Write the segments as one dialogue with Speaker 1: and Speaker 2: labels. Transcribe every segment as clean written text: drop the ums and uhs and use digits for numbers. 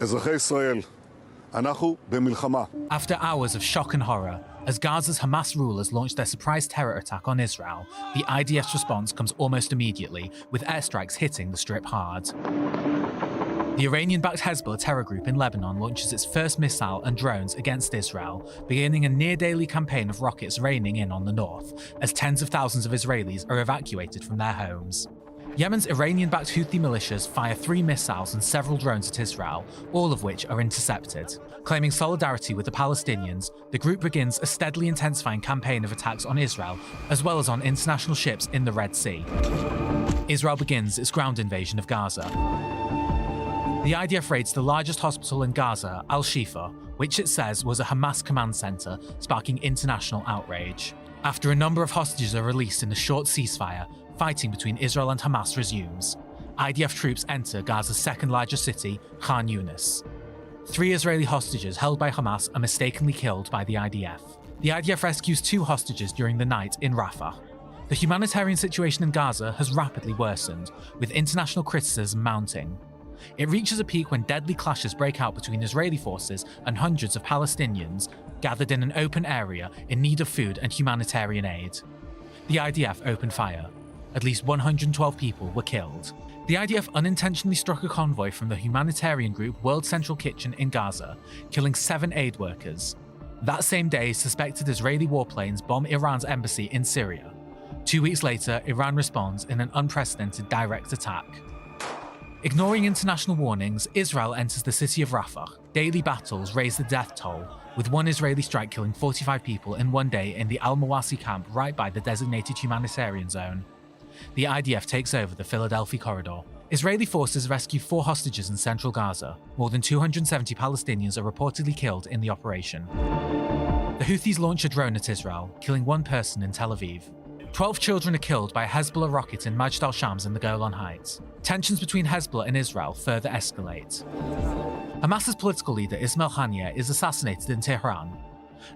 Speaker 1: אזרחי ישראל, אנחנו במלחמה.
Speaker 2: After hours of shock and horror, as Gaza's Hamas rulers launched their surprise terror attack on Israel, the IDF's response comes almost immediately, with airstrikes hitting the Strip hard. The Iranian-backed Hezbollah terror group in Lebanon launches its first missile and drones against Israel, beginning a near-daily campaign of rockets raining in on the north, as tens of thousands of Israelis are evacuated from their homes. Yemen's Iranian-backed Houthi militias fire 3 missiles and several drones at Israel, all of which are intercepted. Claiming solidarity with the Palestinians, the group begins a steadily intensifying campaign of attacks on Israel, as well as on international ships in the Red Sea. Israel begins its ground invasion of Gaza. The IDF raids the largest hospital in Gaza, Al-Shifa, which it says was a Hamas command center, sparking international outrage. After a number of hostages are released in a short ceasefire, fighting between Israel and Hamas resumes. IDF troops enter Gaza's second largest city, Khan Yunis. 3 Israeli hostages held by Hamas are mistakenly killed by the IDF. The IDF rescues 2 hostages during the night in Rafah. The humanitarian situation in Gaza has rapidly worsened, with international criticism mounting. It reaches a peak when deadly clashes break out between Israeli forces and hundreds of Palestinians gathered in an open area in need of food and humanitarian aid. The IDF opened fire. At least 112 people were killed. The IDF unintentionally struck a convoy from the humanitarian group World Central Kitchen in Gaza, killing 7 aid workers. That same day, suspected Israeli warplanes bomb Iran's embassy in Syria. 2 weeks later, Iran responds in an unprecedented direct attack. Ignoring international warnings, Israel enters the city of Rafah. Daily battles raise the death toll, with 1 Israeli strike killing 45 people in one day in the Al-Mawasi camp right by the designated humanitarian zone. The IDF takes over the Philadelphia corridor. Israeli forces rescue 4 hostages in central Gaza. More than 270 Palestinians are reportedly killed in the operation. The Houthis launch a drone at Israel, killing 1 person in Tel Aviv. 12 children are killed by a Hezbollah rocket in Majd al-Shams in the Golan Heights. Tensions between Hezbollah and Israel further escalate. Hamas's political leader Ismail Haniyeh is assassinated in Tehran.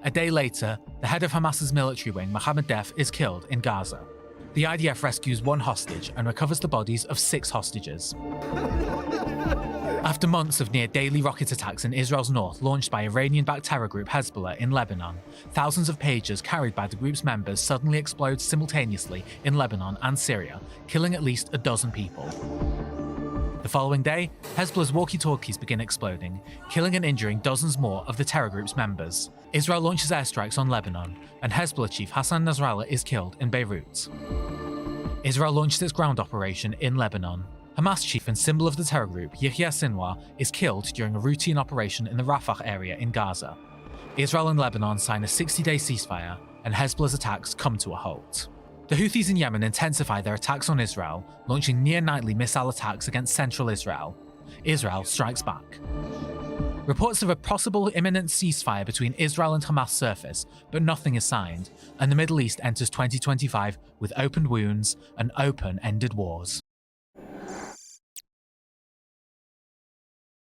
Speaker 2: A day later, the head of Hamas's military wing, Mohammed Def, is killed in Gaza. The IDF rescues 1 hostage and recovers the bodies of 6 hostages. After months of near-daily rocket attacks in Israel's north launched by Iranian-backed terror group Hezbollah in Lebanon, thousands of pagers carried by the group's members suddenly explode simultaneously in Lebanon and Syria, killing at least a dozen people. The following day, Hezbollah's walkie-talkies begin exploding, killing and injuring dozens more of the terror group's members. Israel launches airstrikes on Lebanon, and Hezbollah chief Hassan Nasrallah is killed in Beirut. Israel launches its ground operation in Lebanon. Hamas chief and symbol of the terror group, Yahya Sinwar, is killed during a routine operation in the Rafah area in Gaza. Israel and Lebanon sign a 60-day ceasefire, and Hezbollah's attacks come to a halt. The Houthis in Yemen intensify their attacks on Israel, launching near-nightly missile attacks against central Israel. Israel strikes back. Reports of a possible imminent ceasefire between Israel and Hamas surface, but nothing is signed, and the Middle East enters 2025 with open wounds and open-ended wars.